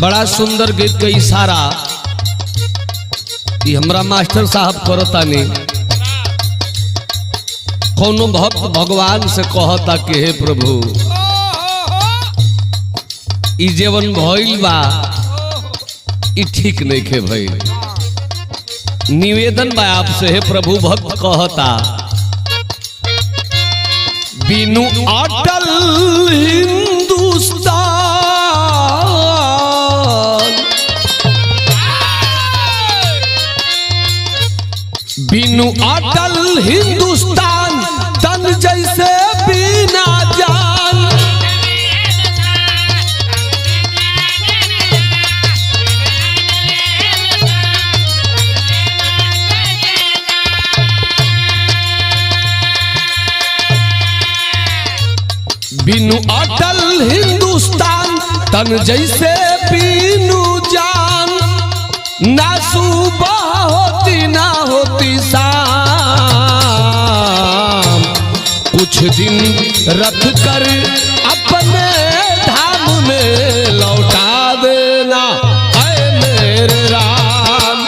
बड़ा सुंदर गीत के इशारा ये हमरा मास्टर साहब करतानी। कोनो भक्त भगवान से कहता कि हे प्रभु ई जीवन भइल बा ई ठीक नहीं खे भइल। निवेदन बा आपसे हे प्रभु भक्त कहता बिनु अटल हिंदुस्तान बिनु अटल हिंदुस्तान तन जैसे बिना जान। बिनु अटल हिंदुस्तान तन जैसे बिनु जान। ना सुबह होती ना होती शाम कुछ दिन रख कर अपने धाम में लौटा देना ऐ मेरे राम।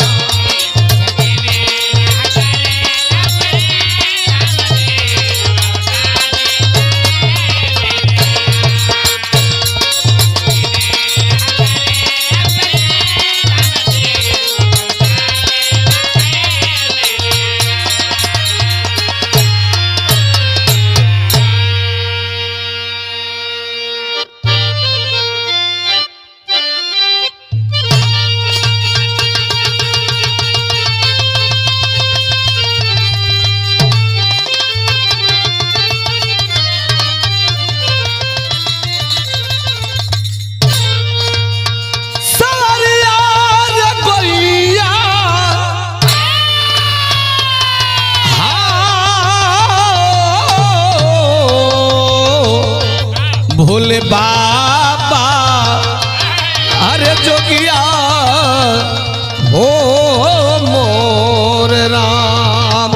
भोले बाबा अरे जोगिया हो मोर राम।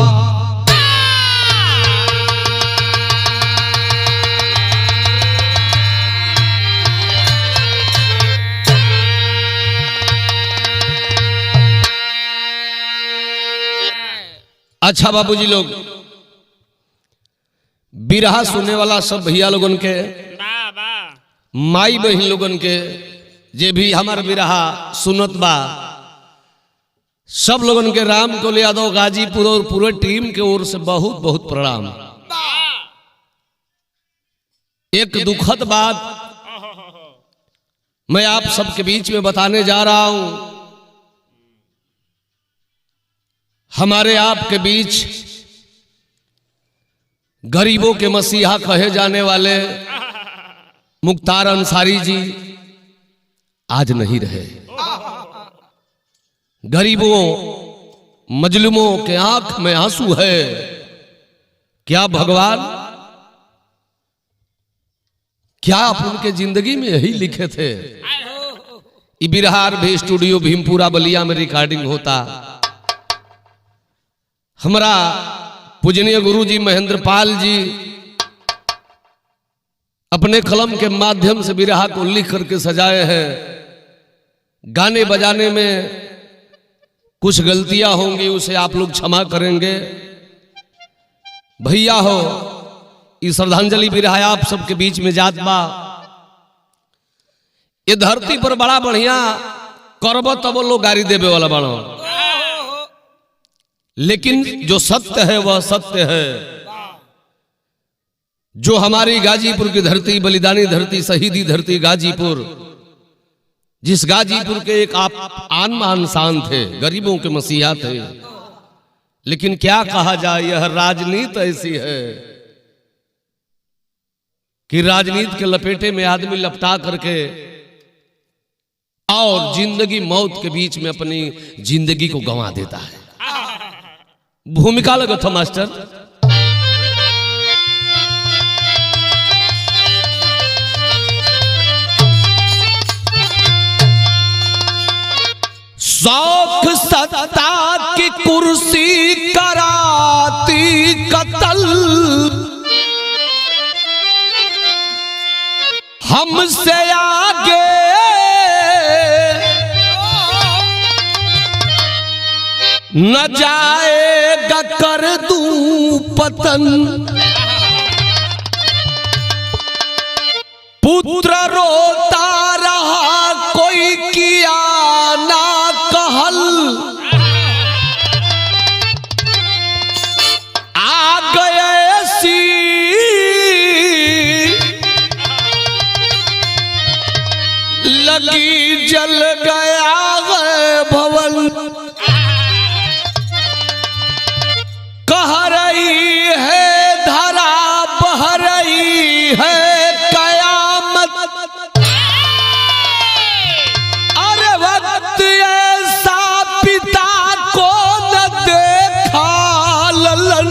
अच्छा बाबूजी लोग बिरहा सुनने वाला सब भैया लोगन के माई बहन लोगन के जे भी हमार बिरहा सुनत बा सब लोगन के राम कोल यादव गाजीपुर और पूरे टीम के ओर से बहुत बहुत प्रणाम। एक दुखद बात मैं आप सबके बीच में बताने जा रहा हूं। हमारे आपके बीच गरीबों के मसीहा कहे जाने वाले मुख्तार अंसारी जी आज नहीं रहे। गरीबों मजलूमों के आंख में आंसू है। क्या भगवान क्या आप उनके जिंदगी में यही लिखे थे? बिहार भी स्टूडियो भीमपुरा बलिया में रिकॉर्डिंग होता। हमारा पूजनीय गुरु जी महेंद्र पाल जी अपने कलम के माध्यम से बिरहा को लिख करके सजाए हैं। गाने बजाने में कुछ गलतियां होंगी उसे आप लोग क्षमा करेंगे। भैया हो इस श्रद्धांजलि बिरहा आप सबके बीच में जात बा। ये धरती पर बड़ा बढ़िया करब तब लोग गाड़ी देवे वाला बड़ो, लेकिन जो सत्य है वह सत्य है। जो हमारी गाजीपुर की धरती, बलिदानी धरती, शहीदी धरती गाजीपुर, जिस गाजीपुर के एक आप आन मान शान थे, गरीबों के मसीहा थे, लेकिन क्या कहा जाए यह राजनीति ऐसी है कि राजनीति के लपेटे में आदमी लपटा करके और जिंदगी मौत के बीच में अपनी जिंदगी को गंवा देता है। भूमिका लगा था मास्टर। शौक सत्ता की कुर्सी कराती कत्ल, हमसे आगे न जाएगा कर दूं पतन, पुत्र रोता रहा कोई किया ना कहल, आ गए सी लगी जल गया है भवन, कह रही है धरा बह रही है कयामत, अरे वक्त ऐसा पिता को न देखा ललन,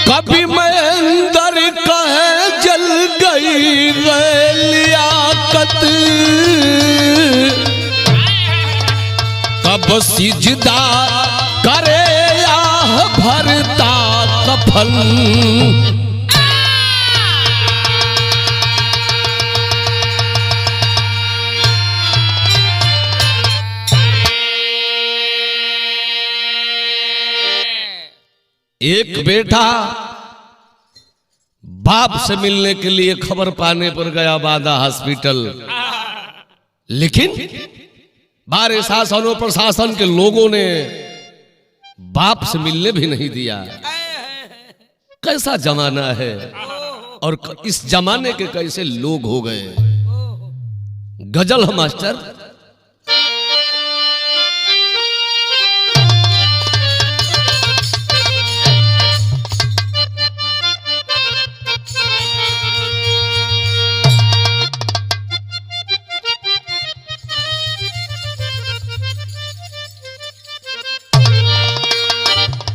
कभी महेंद्र कहे जल गई लियाकत, कब सिजदा करे आह भरता कफन, एक बेटा बाप से मिलने के लिए खबर पाने पर गया बादा हॉस्पिटल, लेकिन बारे शासनों प्रशासन के लोगों ने बाप से मिलने भी नहीं दिया। कैसा जमाना है और इस जमाने के कैसे लोग हो गए। गजल है मास्टर।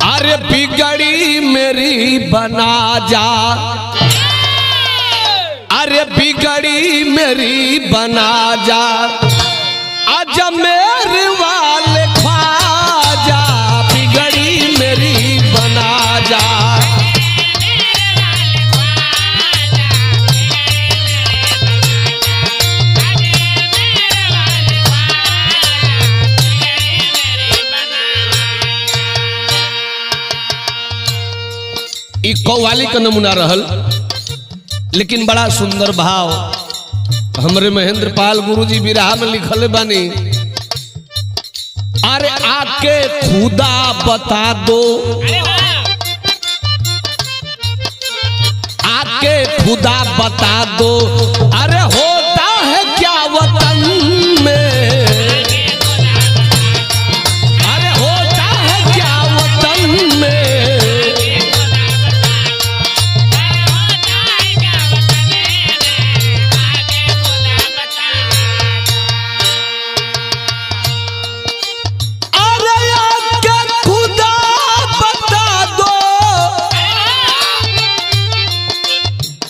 अरे बिगड़ी मेरी बना जा, अरे बिगड़ी मेरी बना जा, अजमेर वाले ख्वाजा, बिगड़ी मेरी बना जा, कव्वाली का नमूना रहल, लेकिन बड़ा सुंदर भाव हमरे महेंद्र पाल गुरुजी बिरहा में लिखल बानी। अरे आके खुदा बता दो, आके खुदा बता दो, अरे होता है क्या वतन में, अरे होता है क्या वतन में,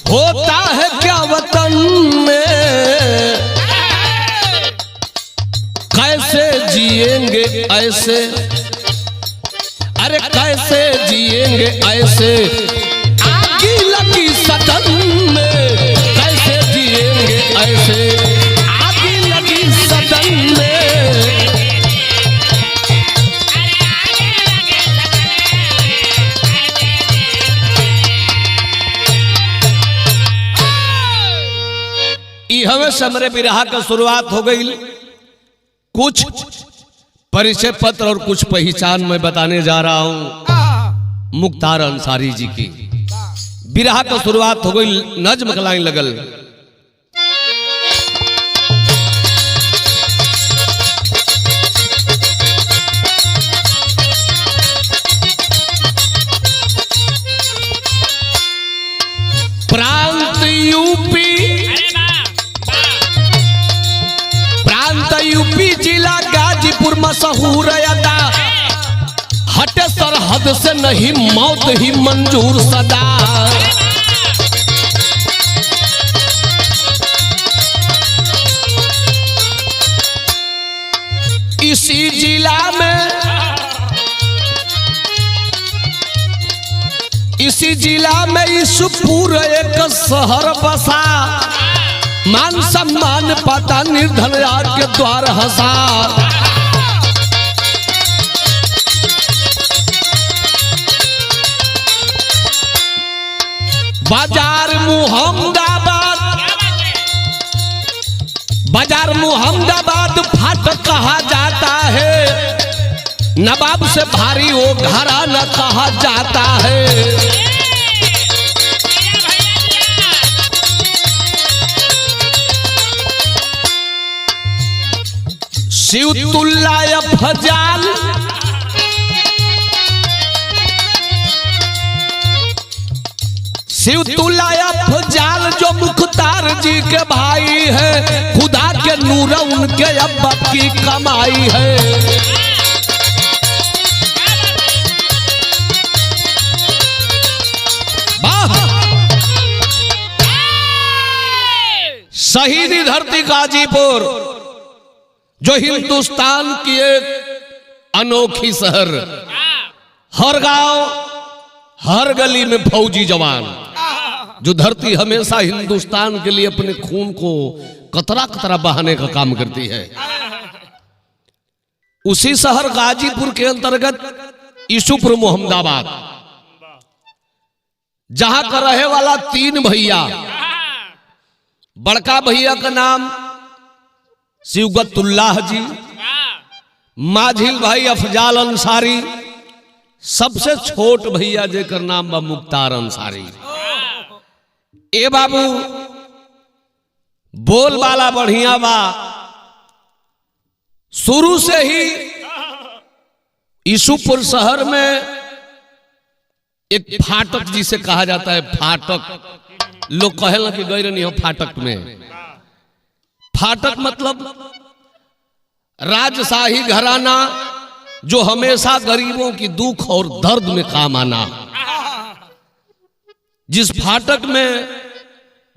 होता है क्या वतन में, कैसे जिएंगे ऐसे, अरे कैसे जिएंगे ऐसे, आगी लगी सदन में, कैसे जिएंगे ऐसे, आगी लगी सदन में, हमें समरे बिरहा का शुरुआत हो गई। कुछ परिचय पत्र और कुछ पहचान मैं बताने जा रहा हूं मुख्तार अंसारी जी की। बिरहा का शुरुआत हो गई, नज्म का लाइन लगल। प्रांत यूपी, यूपी जिला गाजीपुर मशहूर अदा, हटे सरहद से नहीं मौत ही मंजूर सदा, इसी जिला में, इसी जिला में ईसुपुर एक शहर बसा, मान सम्मान पता निर्धन के द्वार हसा, बाजार मुहम्मदाबाद, बाजार मुहम्मदाबाद फाटक कहा जाता है, नवाब से भारी वो घराना कहा जाता है। शिवतुल्ला अफजाल, शिवतुल्ला अफजाल जो मुख्तार जी के भाई है, खुदा के नूर उनके अब्बा की कमाई है। शहीदी धरती गाजीपुर जो हिंदुस्तान की एक अनोखी शहर, हर गांव हर गली में फौजी जवान, जो धरती हमेशा हिंदुस्तान के लिए अपने खून को कतरा कतरा बहाने का काम करती है। उसी शहर गाजीपुर के अंतर्गत यूसुफपुर मुहम्मदाबाद, जहां का रहे वाला 3 भैया, बड़का भैया का नाम शिवगतुल्लाह जी, माझिल भाई अफजाल अंसारी, सबसे छोट भैया जेकर नाम बा मुख्तार अंसारी। ए बाबू बोल वाला बढ़िया बा, शुरू से ही यूसुफपुर शहर में एक फाटक जिसे कहा जाता है, फाटक लोग कहेला कि गए नहीं हो फाटक में। फाटक मतलब राजशाही घराना जो हमेशा गरीबों की दुख और दर्द में काम आना। जिस फाटक में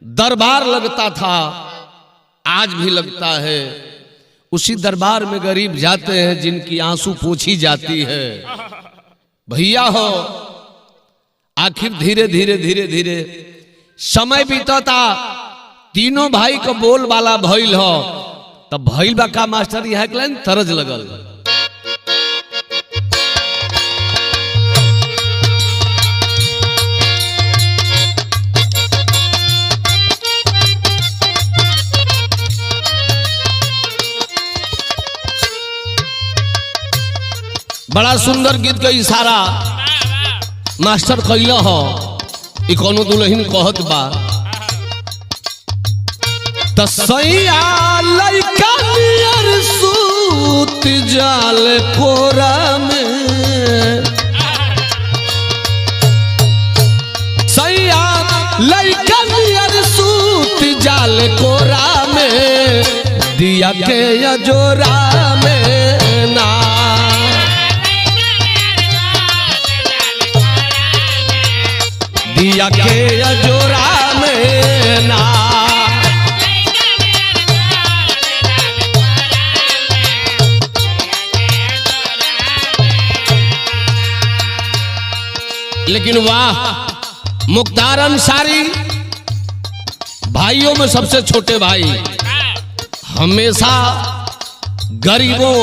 दरबार लगता था, आज भी लगता है, उसी दरबार में गरीब जाते हैं जिनकी आंसू पोंछी जाती है। भैया हो, आखिर धीरे धीरे धीरे धीरे समय बीतता, तीनों भाई को बोल वाला भइल हो, तब भइल बा का मास्टर यह लाइन तरज लगल। बड़ा सुंदर गीत का इशारा मास्टर कैला हो, ई कोनो दुल्हन कहत बा, तसैया लइका नियर सूत जाल कोरा में, सैया लइका नियर सूत जाल कोरा में, दिया के अजोरा में ना, दिया के अजोरा में ना। लेकिन वाह, मुख्तार अंसारी भाइयों में सबसे छोटे भाई, हमेशा गरीबों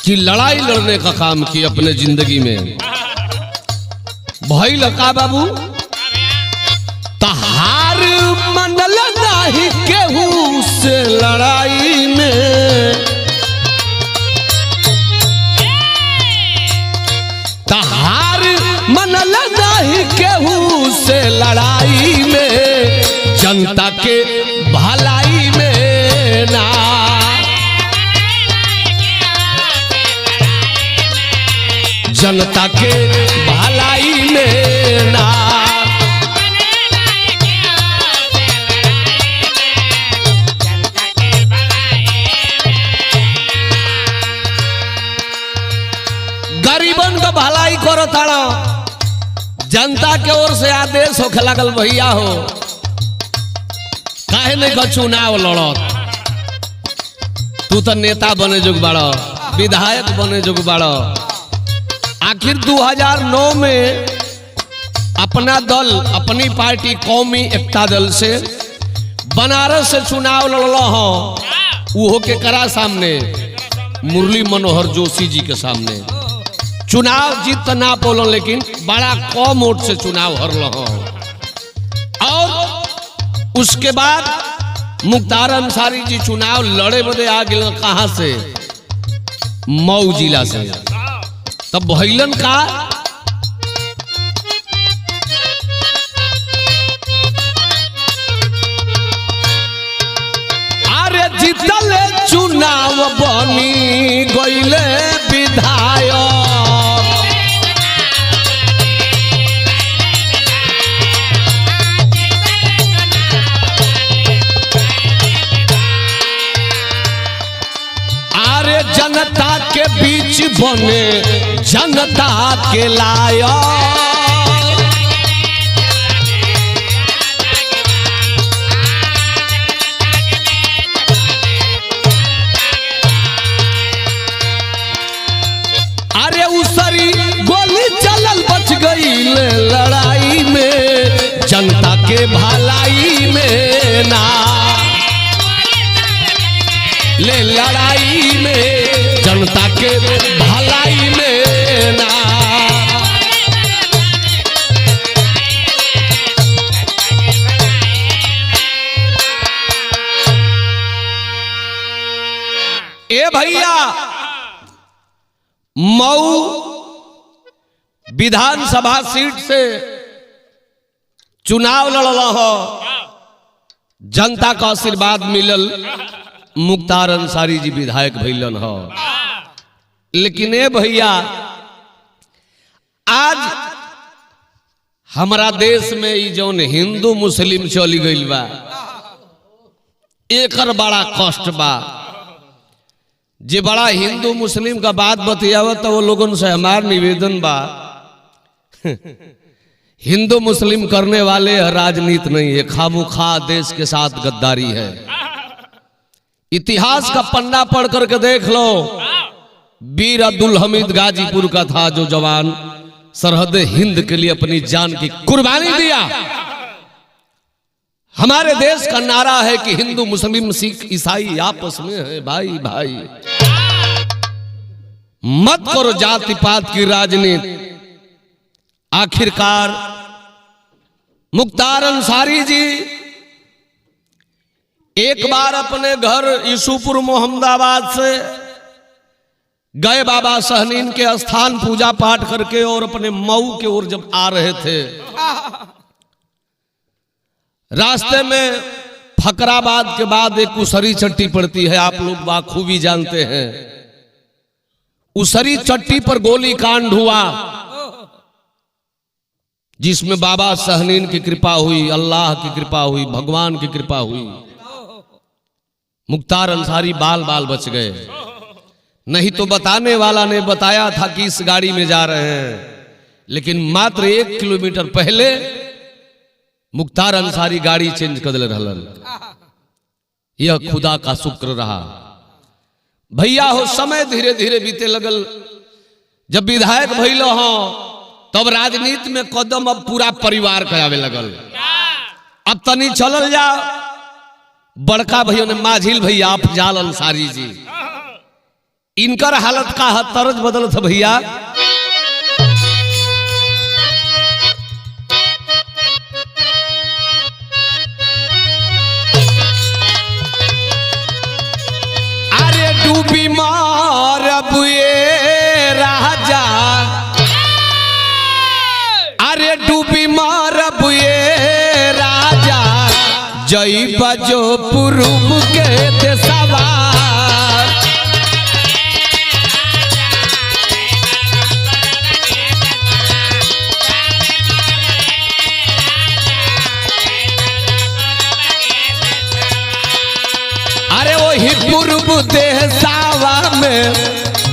की लड़ाई लड़ने का काम किया अपने जिंदगी में। भाई लका बाबू तहार मनल नहीं केहू से लड़ाई में, तहार मनल नहीं केहू से लड़ाई में, जनता के भलाई में ना, जनता के भलाई में ना। गरीबन का भलाई करो ताड़ा, जनता के ओर से आदेश होखे लागल भैया हो, काहे नहीं का चुनाव लड़त, तू तो नेता बने जुग बाड़ा, विधायक बने जुग बाड़ा। आखिर 2009 में अपना दल, अपनी पार्टी कौमी एकता दल से बनारस से चुनाव लड़लो हो, वो के करा सामने मुरली मनोहर जोशी जी के सामने चुनाव जीत ना पोलो, लेकिन बड़ा कम वोट से चुनाव हरलो हो। उसके बाद मुख्तार अंसारी जी चुनाव लड़े बदे आ गए कहां से, मऊ जिला से। तब भइलन का, अरे जीतल चुनाव बनी गइले विधायक। जनता के बीच बने जनता के लायक। अरे उसरी गोली चलल बच गई लड़ाई में, जनता के भलाई में ना ले लड़ाई में, जनता के भलाई में ना। ए भैया मऊ विधानसभा सीट से चुनाव लड़ल हो, जनता का आशीर्वाद मिलल, मुख्तार अंसारी जी विधायक भइलन हो। लेकिन ए भैया आज हमारा देश में ये जौन हिंदू मुस्लिम चली गई बा, एकर बड़ा कष्ट बा। जे बड़ा हिंदू मुस्लिम का बात बतियावत तो वो लोगों से हमार निवेदन बा, हिंदू मुस्लिम करने वाले राजनीति नहीं है, खामुखा देश के साथ गद्दारी है। इतिहास का पन्ना पढ़ करके देख लो, वीर अब्दुल हमीद गाजीपुर का था जो जवान सरहद हिंद के लिए अपनी जान की कुर्बानी दिया। हमारे देश का नारा है कि हिंदू मुस्लिम सिख ईसाई आपस में है भाई भाई, मत करो जाति पात की राजनीति। आखिरकार मुख्तार अंसारी जी एक बार अपने घर यूसुफपुर मोहम्मदाबाद से गए बाबा सहनीन के स्थान पूजा पाठ करके और अपने मऊ के ओर जब आ रहे थे, रास्ते में फकराबाद के बाद एक उसरी चट्टी पड़ती है, आप लोग बाखूबी जानते हैं। उसरी चट्टी पर गोली कांड हुआ जिसमें बाबा सहनीन की कृपा हुई, अल्लाह की कृपा हुई, भगवान की कृपा हुई। मुख्तार अंसारी बाल बाल बच गए, नहीं तो बताने वाला ने बताया था कि इस गाड़ी में जा रहे हैं, लेकिन मात्र 1 किलोमीटर पहले मुख्तार अंसारी गाड़ी चेंज कर रहलन। यह खुदा का शुक्र रहा। भैया हो समय धीरे धीरे बीते लगल। जब विधायक भइल हो तब राजनीति में कदम अब पूरा परिवार के आवे लगल। अब तनी चलल जा, बड़का भैया ने माझिल भैया अफजाल अंसारी जी, इनकर हालत का तर्ज बदल था भैया। अरे डूबी मारब ये राजा, अरे डूबी मारब ये राजा, जई बजो पूर्व के देशवा। अरे वही पूर्व देशवा में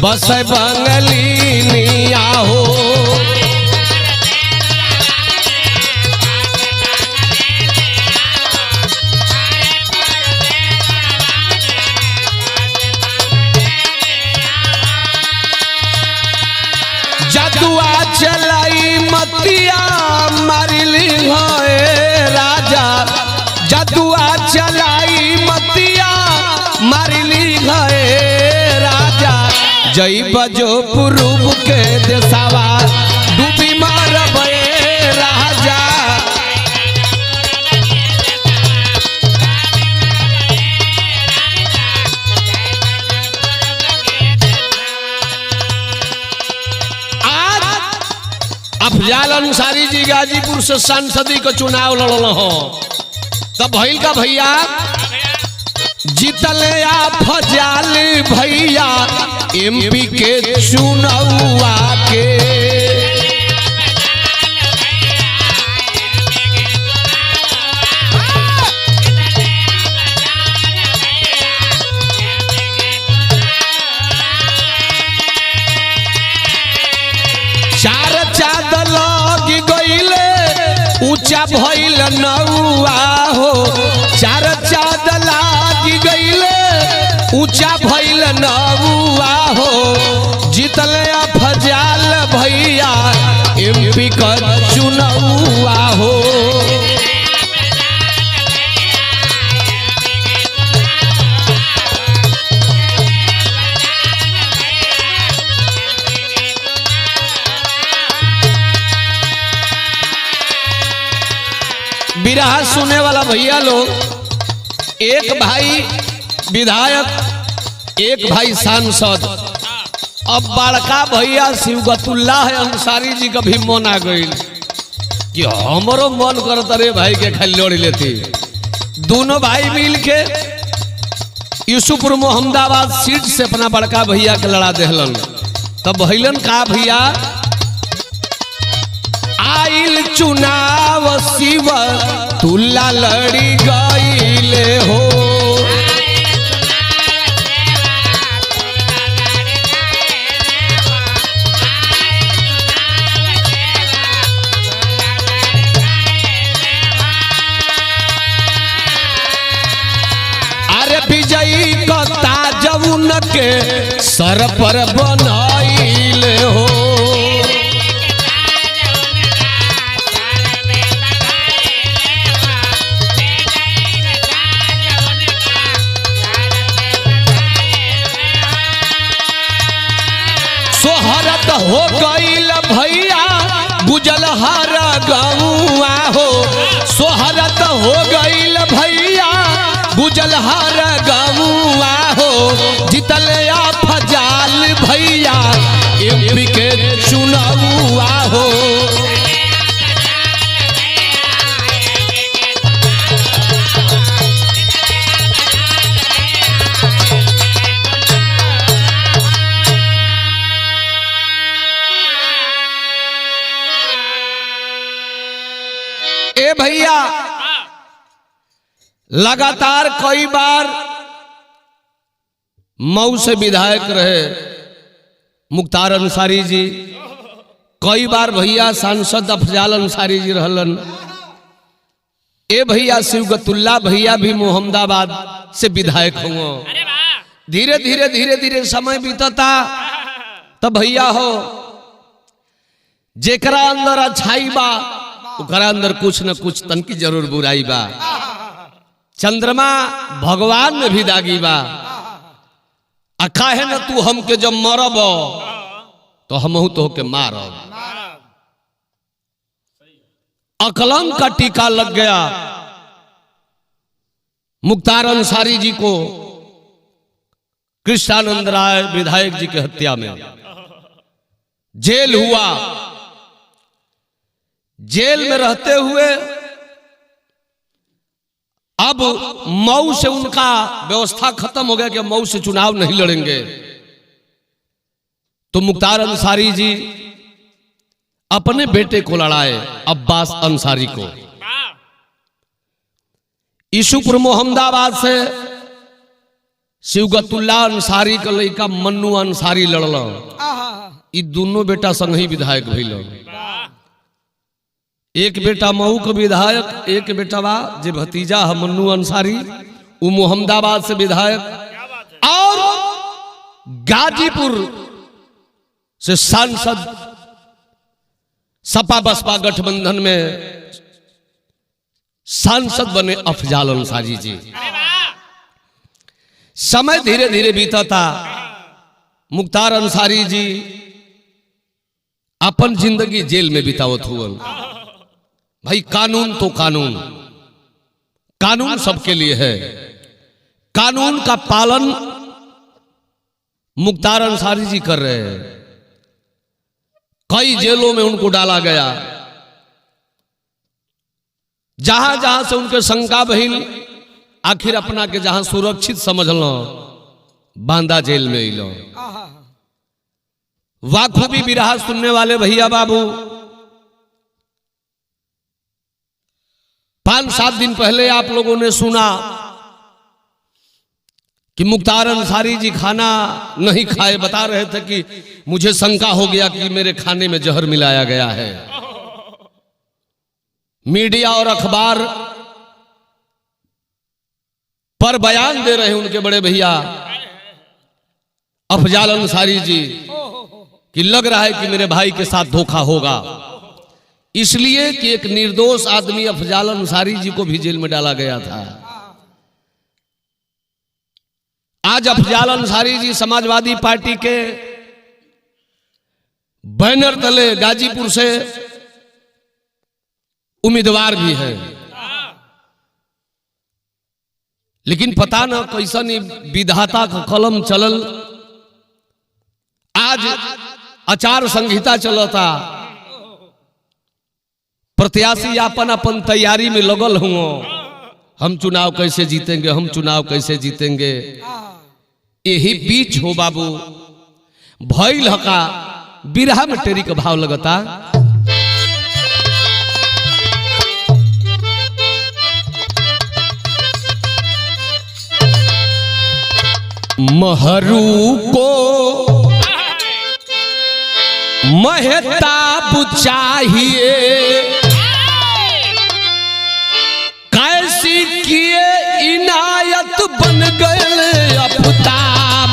बस बंगली निया हो। जदुआ चलाई मतिया मारिली होए राजा, जदुआ चलाई मतिया मारिली होए राजा, जई बजो पूर्व के देशवा, डूबी मारब ए राजा। अफजाल अंसारी जी गाजीपुर से सांसदी का चुनाव लड़ल हो तब भइल का भैया जीतल अफजाल भैया एमपी के चुनावा के। ऊंचा भइल नौआ हो चार चाँद लागी गईले ऊंचा भइल नौआ हो जीतल अफजाल भैया एमपी का चुनावा हो। बिरहा सुने वाला भैया लोग, एक भाई विधायक एक भाई सांसद। अब बड़का भैया शिवगतुल्लाह अंसारी जी का भी मन आ गई कि हमरो मन करता रे भाई के खाली लड़ लेती। दोनों भाई मिल के यूसुफपुर मोहम्मदाबाद सीट से अपना बड़का भैया के लड़ा देहलन। तब भैलन का भैया आइल चुनाव शिव तुल्ला लड़ी गईले हो। अरे विजयी का ताज उनके सर पर बनाइले हो। सोहरत हो गईल भैया गुजल हर गौआ हो। सोहरत हो गईल भैया गुजल हर गौआ हो जीतल अफजाल भैया एमपी के चुनावा हो। ए भैया लगातार कई बार मऊ से विधायक रहे मुख्तार अंसारी जी, कई बार भैया सांसद अफजाल अंसारी जी रहलन। ए भैया शिवगतुल्ला भैया भी मोहम्मदाबाद से विधायक हुआ। धीरे धीरे धीरे धीरे समय बीतता तब भैया हो जेकरा अंदर अच्छाई बा ओकरा अंदर कुछ न कुछ तनकी जरूर बुराई बा। चंद्रमा भगवान में भी दागी बा। अखा है न तू हमके जब मरब तो हमहू तो के मारब। अकलंक का टीका लग गया मुख्तार अंसारी जी को कृष्णानंद राय विधायक जी की हत्या में। जेल हुआ। जेल में रहते हुए अब मऊ से उनका व्यवस्था खत्म हो गया कि मऊ से चुनाव नहीं लड़ेंगे। तो मुख्तार अंसारी जी अपने बेटे को लड़ाए अब्बास अंसारी को। यूसुफपुर मोहम्मदाबाद से शिवगतुल्ला अंसारी का लड़का मन्नू अंसारी लड़ल। ये दोनों बेटा संग ही विधायक भइल। एक बेटा मऊ का विधायक, एक बेटा बा जे भतीजा है मन्नू अंसारी वो मोहम्मदाबाद से विधायक, और गाजीपुर से सांसद सपा बसपा गठबंधन में सांसद बने अफजाल अंसारी जी। समय धीरे धीरे बीता था। मुख्तार अंसारी जी अपन जिंदगी जेल में बितावत हुआ। भाई कानून तो कानून, कानून सबके लिए है। कानून का पालन मुख्तार अंसारी जी कर रहे हैं। कई जेलों में उनको डाला गया। जहां जहां से उनके शंका बहिल, आखिर अपना के जहां सुरक्षित समझ लो, बांदा जेल में लो। वाखूबी बिरहा सुनने वाले भैया बाबू, 5-7 दिन पहले आप लोगों ने सुना कि मुख्तार अंसारी जी खाना नहीं खाए, बता रहे थे कि मुझे शंका हो गया कि मेरे खाने में जहर मिलाया गया है। मीडिया और अखबार पर बयान दे रहे हैं उनके बड़े भैया अफजाल अंसारी जी कि लग रहा है कि मेरे भाई के साथ धोखा होगा, इसलिए कि एक निर्दोष आदमी अफजाल अंसारी जी को भी जेल में डाला गया था। आज अफजाल अंसारी जी समाजवादी पार्टी के बैनर तले गाजीपुर से उम्मीदवार भी है, लेकिन पता न कैसन विधाता का कलम चलल। आज आचार संहिता चलता, प्रत्याशी अपन अपन तैयारी में लगल हुआ, हम चुनाव कैसे जीतेंगे, हम चुनाव कैसे जीतेंगे। यही बीच हो बाबू भइल हका बिरहा में टेरी का भाव लगता। महरू को महताब चाहिए, कैसी किए इनायत बन गए अफ्ताब।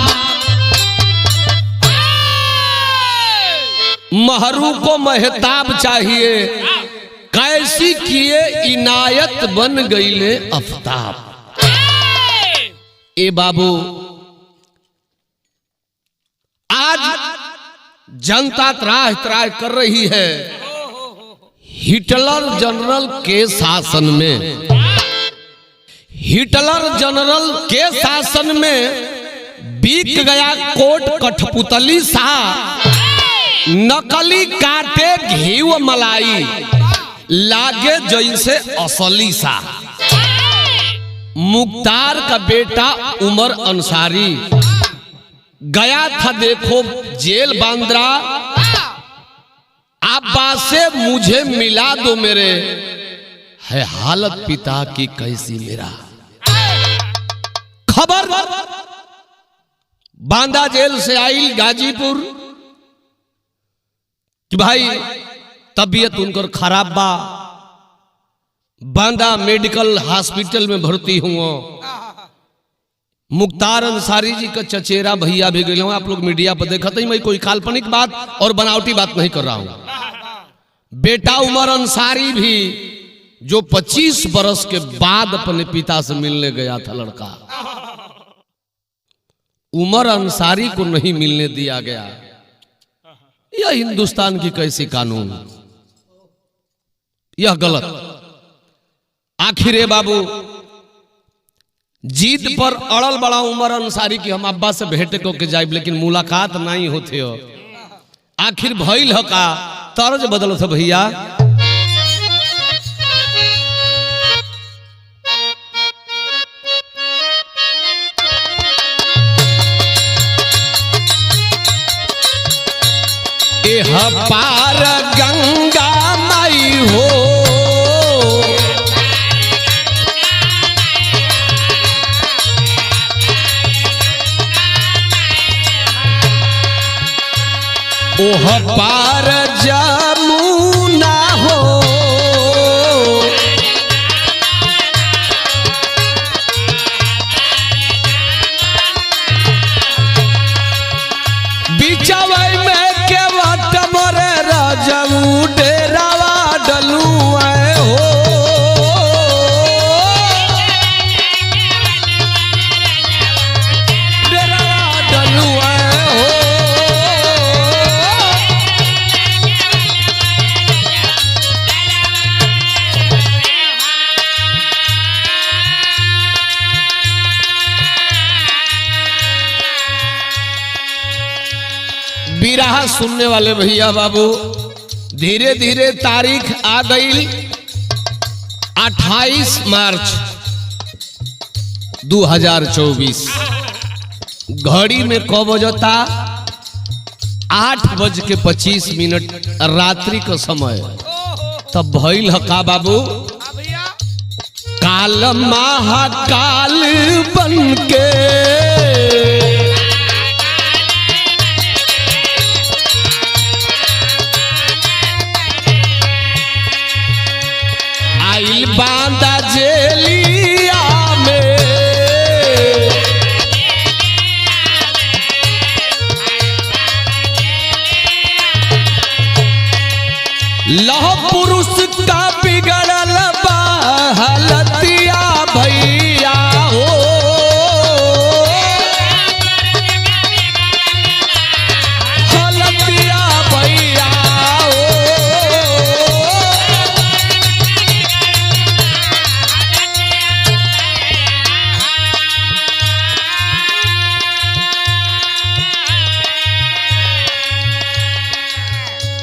महरू को महताब चाहिए, कैसी किए इनायत बन गईले अफ्ताब। ए बाबू, आज जनता त्राह त्राह कर रही है। हिटलर जनरल के शासन में, हिटलर जनरल के शासन में बिक गया कोट कठपुतली सा, नकली काटे घी व मलाई, लागे जैसे असली सा। मुख्तार का बेटा उमर अंसारी गया था देखो जेल बांद्रा, अब्बा से मुझे मिला दो मेरे, है हालत पिता की कैसी मेरा। खबर बांदा जेल से आई गाजीपुर कि भाई तबीयत उनकर खराब बा, बांदा मेडिकल हॉस्पिटल में भर्ती हुआ। मुख्तार अंसारी जी का चचेरा भैया भी गए हैं, आप लोग मीडिया पर देखते ही, मैं कोई काल्पनिक बात और बनावटी बात नहीं कर रहा हूं। बेटा उमर अंसारी भी जो 25 बरस के बाद अपने पिता से मिलने गया था लड़का, उमर अंसारी को नहीं मिलने दिया गया। यह हिंदुस्तान की कैसी कानून, यह गलत। आखिर बाबू जीत पर अड़ल बड़ा उमर अंसारी की हम अब्बा से भेंट को के जाए, लेकिन मुलाकात नहीं होते हो। आखिर भइल ह का तर्ज बदल था भैया। एह पार गंगा माई हो, ओह पार जमुना हो, बिचवै में केवट मोरे राजू डेरावा डलू आए हो। डेरावा डलू आए हो, ही रहा सुनने वाले भैया बाबू, धीरे धीरे तारीख आ गई 28 मार्च 2024। घड़ी में कब बजता 8:25 रात्रि का समय। तब भइल हका बाबू, काल महाकाल बन के आइल बांदा जेलिया में, लौह पुरुष का बिगड़ल बा हलतिया भैया हो, हलतिया भैया हो।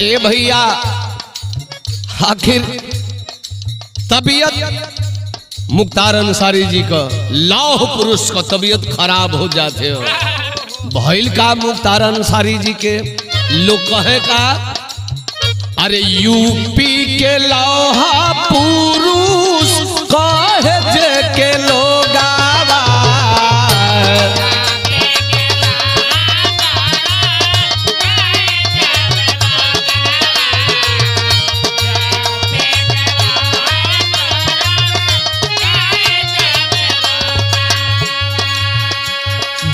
ए भैया आखिर तबीयत मुख्तार अंसारी जी का, लौह पुरुष का तबीयत खराब हो जाते हो। भइल का मुख्तार अंसारी जी के लोग कहे का, अरे यूपी के लौहा पुरुष कहे जे के लोग आवा,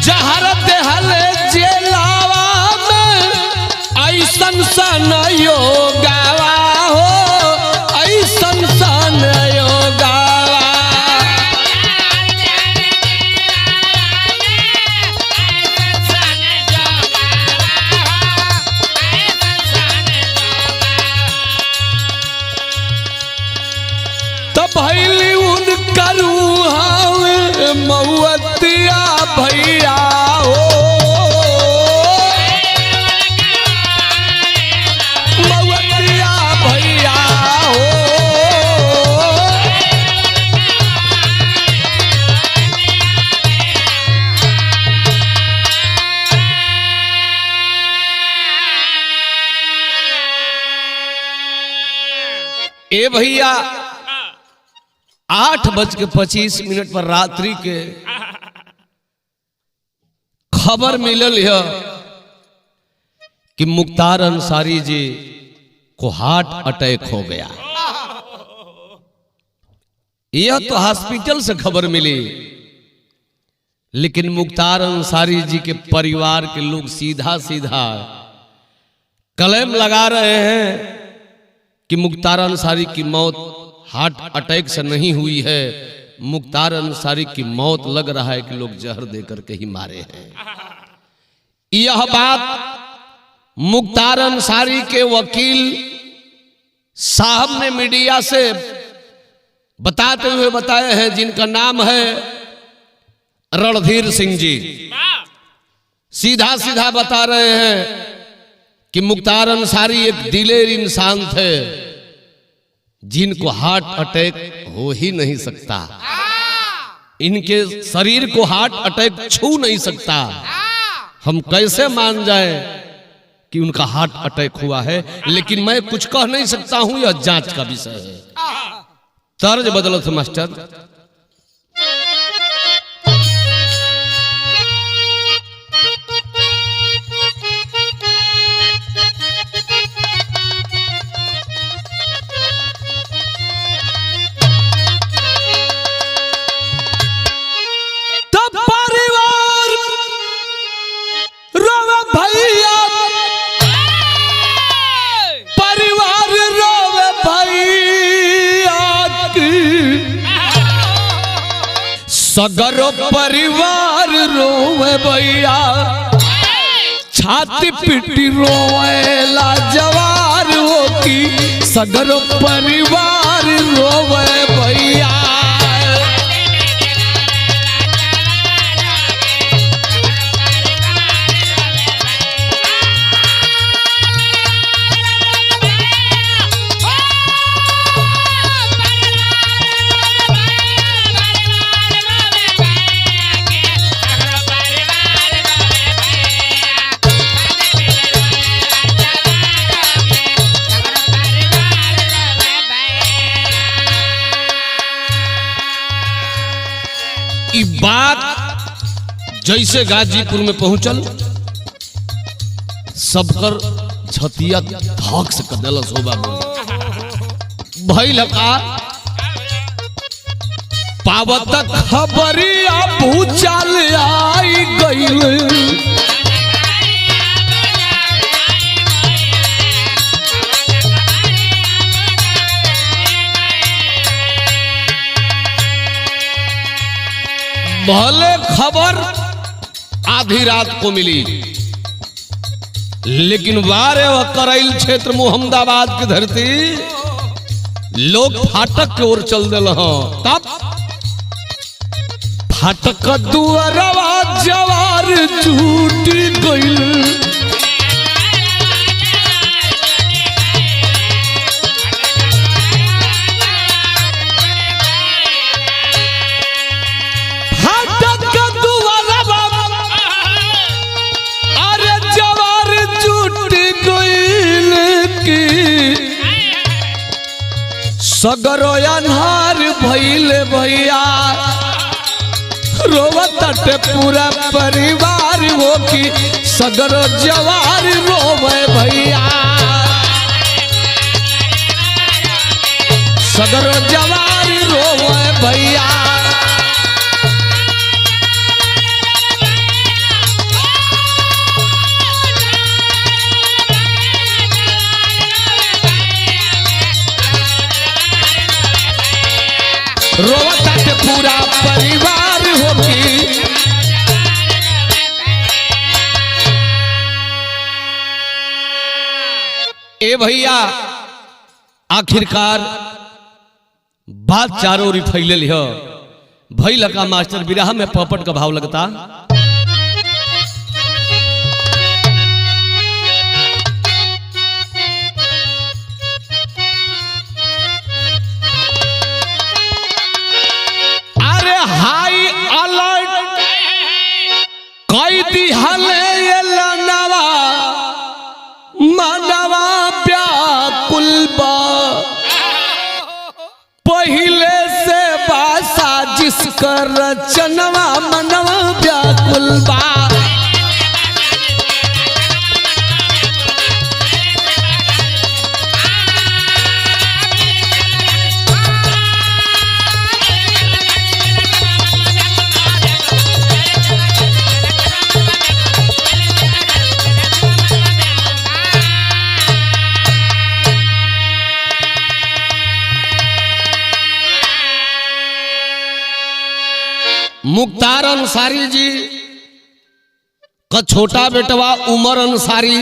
जहर देहल जेलावा में ऐसन सन योगावा हो, ऐसन सन योगावा। तब भैली उनकर मऊतिया भैया हो, मऊतिया भैया हो। ए भैया 8:25 पर रात्रि के खबर मिलल है कि मुख्तार अंसारी जी को हार्ट अटैक हो गया। यह तो हॉस्पिटल से खबर मिली, लेकिन मुख्तार अंसारी जी के परिवार के लोग सीधा सीधा क्लेम लगा रहे हैं कि मुख्तार अंसारी की मौत हार्ट अटैक से नहीं हुई है, मुख्तार अंसारी की मौत लग रहा है कि लोग जहर देकर के ही मारे हैं। यह बात मुख्तार अंसारी के वकील साहब ने मीडिया से बताते हुए बताए हैं, जिनका नाम है रणधीर सिंह जी। सीधा सीधा बता रहे हैं कि मुख्तार अंसारी एक दिलेर इंसान थे, जिनको हार्ट अटैक हो ही नहीं सकता, इनके शरीर को हार्ट अटैक छू नहीं सकता। हम कैसे मान जाए कि उनका हार्ट अटैक हुआ है, लेकिन मैं कुछ कह नहीं सकता हूं, यह जांच का विषय है। तर्ज बदलो थे मास्टर। सगरो परिवार रोवे भैया, छाती पिटी रोवेला जवार होती, सगरो परिवार रोवे भैया। जैसे गाजीपुर में पहुंचल सबकर छतिया धक से कदल शोभा भइल का पावत खबरिया भूचाल आई गइल भले खबर आधी रात को मिली लेकिन वारे व करैल क्षेत्र मोहम्मदाबाद की धरती लोग फाटक की ओर चल दिल तब फाटक दुआरवा जवार छूट गइल सगरो अन्हार भइल भैया रोवत पूरा परिवार हो कि सगरो जवार रोवे भैया सगरो जवार रोवे भैया रोवता के पूरा परिवार होगी ए भैया आखिरकार बात चारों ओर फैलल है भइल का मास्टर बिरहा में पपट का भाव लगता हाई अलर्ट कई दिहले लनवा मनवा व्याकुल बा पहले से बासा जिसकर रचनवा मनवा व्याकुल बा मुख्तार अंसारी जी का छोटा बेटवा उमर अंसारी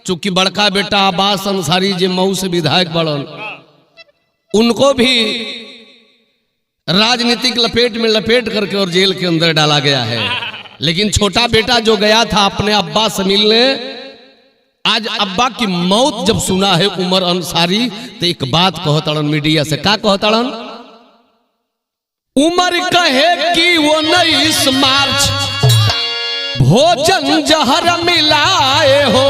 चूंकि बड़का बेटा अब्बास अंसारी जी मऊ से विधायक बढ़ल उनको भी राजनीतिक लपेट में लपेट करके और जेल के अंदर डाला गया है लेकिन छोटा बेटा जो गया था अपने अब्बा से मिलने आज अब्बा की मौत जब सुना है उमर अंसारी तो एक बात कहतड़न मीडिया से क्या कहतड़न उमर कहे कि वो 19 मार्च भोजन जहर मिलाए हो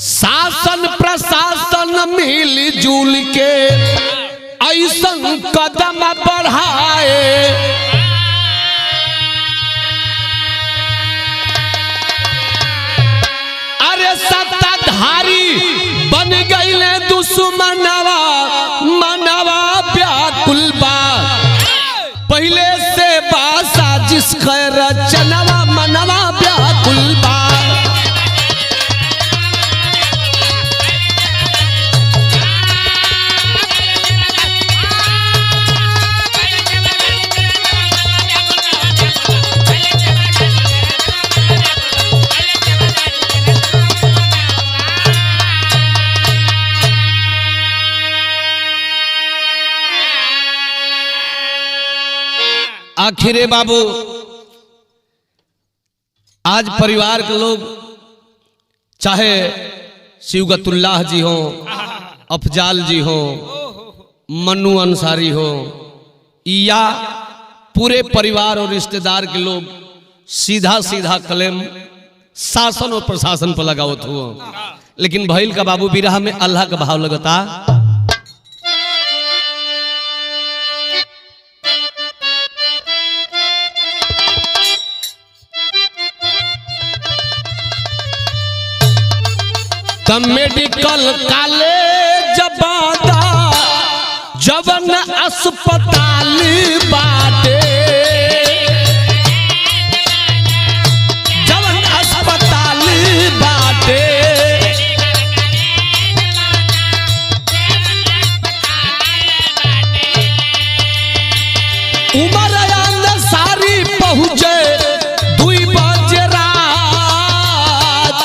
शासन प्रशासन मिल जुल के ऐसा कदम बढ़ाए अरे सत्ताधारी बन गए दुश्मनवा मनवा व्याकुल बा पहले से बासा जिसका रचनवा मनवा व्याकुल बा आखिरे बाबू आज परिवार के लोग चाहे शिवगतुल्लाह जी हो अफजाल जी हो मन्नू अंसारी हो या पूरे परिवार और रिश्तेदार के लोग सीधा सीधा कलेम शासन और प्रशासन पर लगावत हुआ लेकिन भइल का बाबू बिरहा में अल्लाह का भाव लगता तब मेडिकल कॉलेज बादा जवन अस्पताल बाटे, जवन अस्पताल बाटे। उमर सारी पहुँचे 2 बजे रात,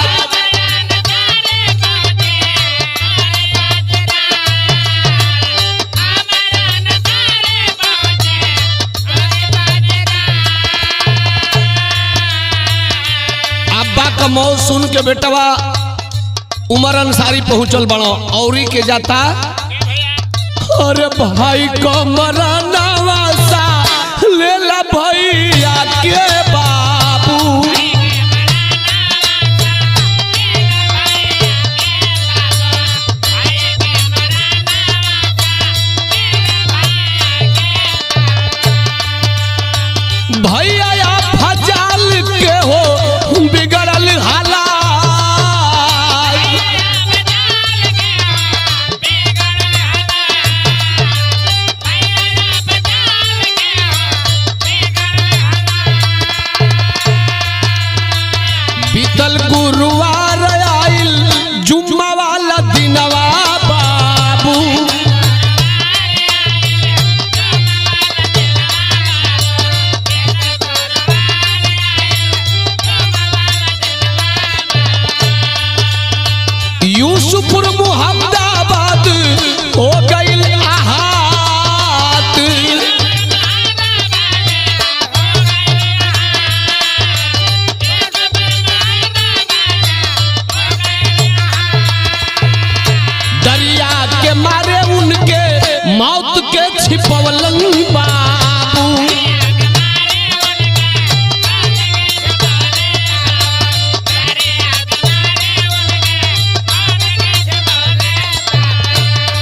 अब्बा का मौत सुन के बेटवा उमर अंसारी पहुंचल बड़ो औरी के जाता, अरे भाई को मरना वासा लेला भैया के बाबू, भैया फजाल के हो बिगड़ल हालात, बीतल गुरुवार आइल जुम्मा वाला दिनवा बाबू, यूसुफपुर मुहम्मदाबाद हो गइल आहात, दरिया के मारे उनके मौत के छिपवलन बाबू,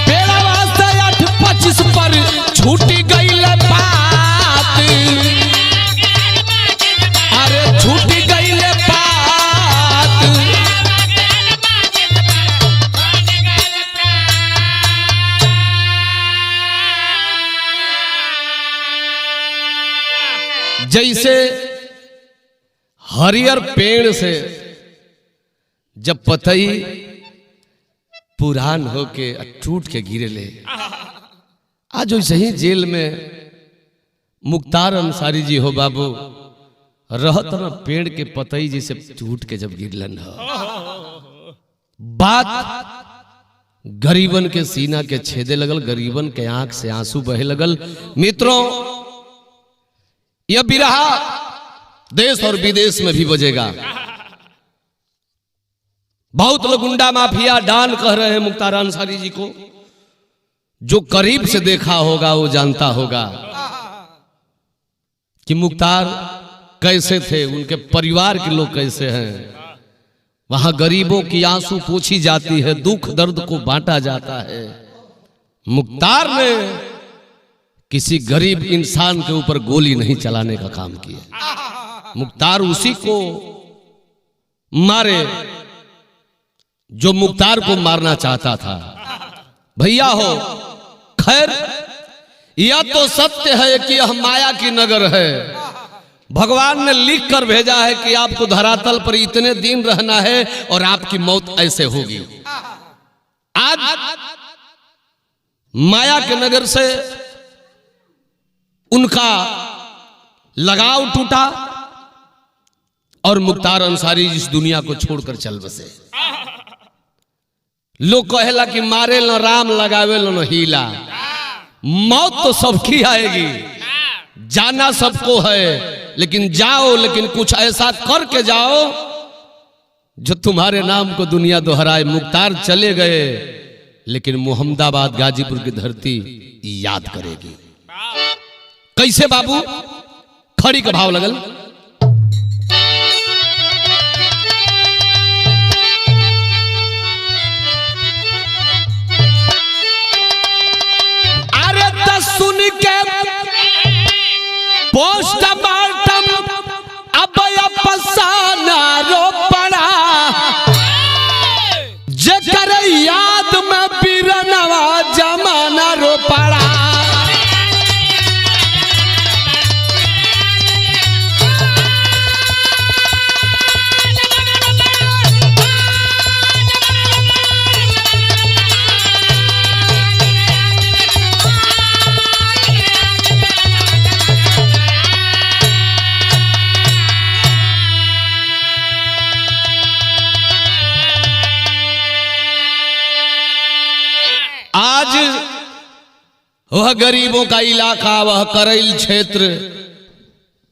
पेड़वा से 8-25 पर छूटी गइल बात, अरे छूटी गइल बात। जैसे हरियर पेड़ से जब पतई पुरान होके टूट के गिरे ले, आज वैसे ही जेल में मुख्तार अंसारी जी हो बाबू रहत न पेड़ के पतई जैसे टूट के जब गिरलन हो, बात गरीबन के सीना के छेदे लगल, गरीबन के आंख से आंसू बहे लगल। मित्रों, यह बिरहा देश और विदेश में भी बजेगा। बहुत लोग गुंडा माफिया डान कह रहे हैं मुख्तार अंसारी जी को, जो करीब से देखा होगा वो जानता होगा कि मुख्तार कैसे थे, उनके परिवार के लोग कैसे हैं। वहां गरीबों की आंसू पोंछी जाती है, दुख दर्द को बांटा जाता है। मुख्तार ने किसी गरीब इंसान के ऊपर गोली नहीं चलाने का काम किया। मुख्तार उसी को मारे जो मुख्तार को मारना चाहता था। भैया हो, खैर यह तो सत्य है कि यह माया की नगर है। भगवान ने लिख कर भेजा है कि आपको धरातल पर इतने दिन रहना है और आपकी मौत ऐसे होगी। आज माया के नगर से उनका लगाव टूटा और मुख्तार अंसारी इस दुनिया को छोड़कर चल बसे। लोग कहेला कि मारे न राम लगावे न हीला। मौत तो सबकी आएगी, जाना सबको है, लेकिन जाओ, लेकिन कुछ ऐसा करके जाओ जो तुम्हारे नाम को दुनिया दोहराए। मुख्तार चले गए, लेकिन मोहम्मदाबाद गाजीपुर की धरती याद करेगी। कैसे बाबू? खड़ी का भाव लगल। अरे तो सुन के पोस्टमार्टम अब पसाना रो पड़ा, जे वह गरीबों का इलाका, वह करैल क्षेत्र,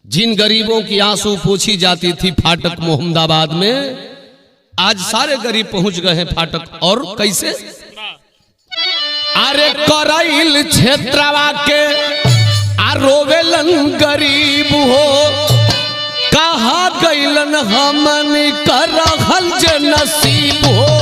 जिन गरीबों की आंसू पोंछी जाती थी फाटक मोहम्मदाबाद में, आज सारे गरीब पहुंच गए हैं फाटक। और कैसे? अरे करैल क्षेत्रवा के रोवेलन गरीब हो, कहा गैलन हमन कर रहल जे नसीब हो।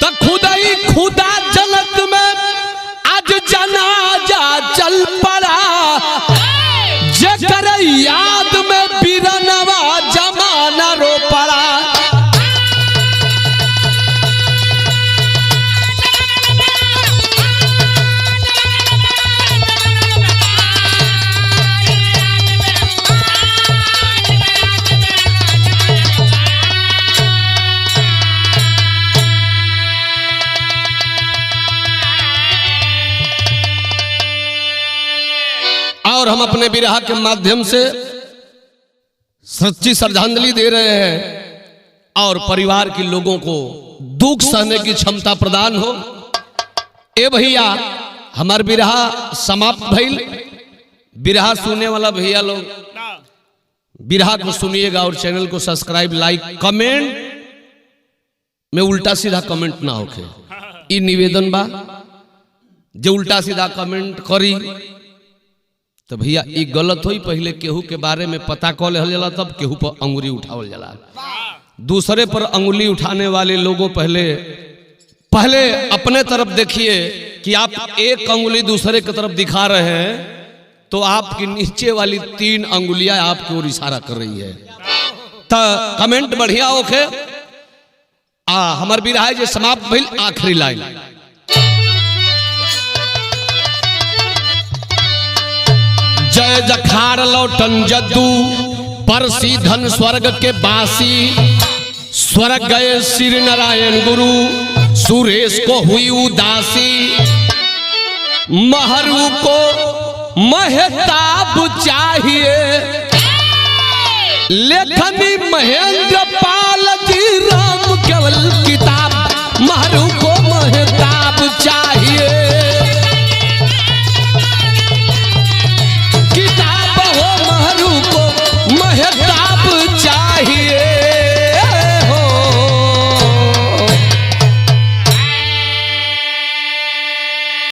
तो खुदाई खुदा जन्नत में आज जनाजा चल पड़ा, जकर याद में बिरनवा जमाना रो पड़ा। और हम अपने बिरहा के माध्यम से सच्ची श्रद्धांजलि दे रहे हैं और परिवार के लोगों को दुख सहने की क्षमता प्रदान हो। ए भैया, हमार बिरहा समाप्त भइल। बिरहा सुनने वाला भैया लोग बिरहा को सुनिएगा और चैनल को सब्सक्राइब, लाइक, कमेंट में उल्टा सीधा कमेंट ना होके, ई निवेदन बा। जो उल्टा सीधा कमेंट करी तो भैया ये गलत होई। पहले केहू के बारे में पता कॉल जाला, तब केहू पर अंगुली उठावल जाला। दूसरे पर अंगुली उठाने वाले लोगों पहले अपने तरफ देखिए कि आप एक अंगुली दूसरे की तरफ दिखा रहे हैं तो आपकी नीचे वाली 3 अंगुलियां आपकी ओर इशारा कर रही है। तो कमेंट बढ़िया होके। हमार बिरहा जे समाप्त भइल, आखिरी लाइन। जय जखाड़ लौटन जद्दू परसी धन स्वर्ग के बासी, स्वर्ग गए श्री नारायण गुरु, सुरेश को हुई उदासी। महरू को महताब चाहिए, लेखनी महेंद्र पाल जी राम केवल किताब।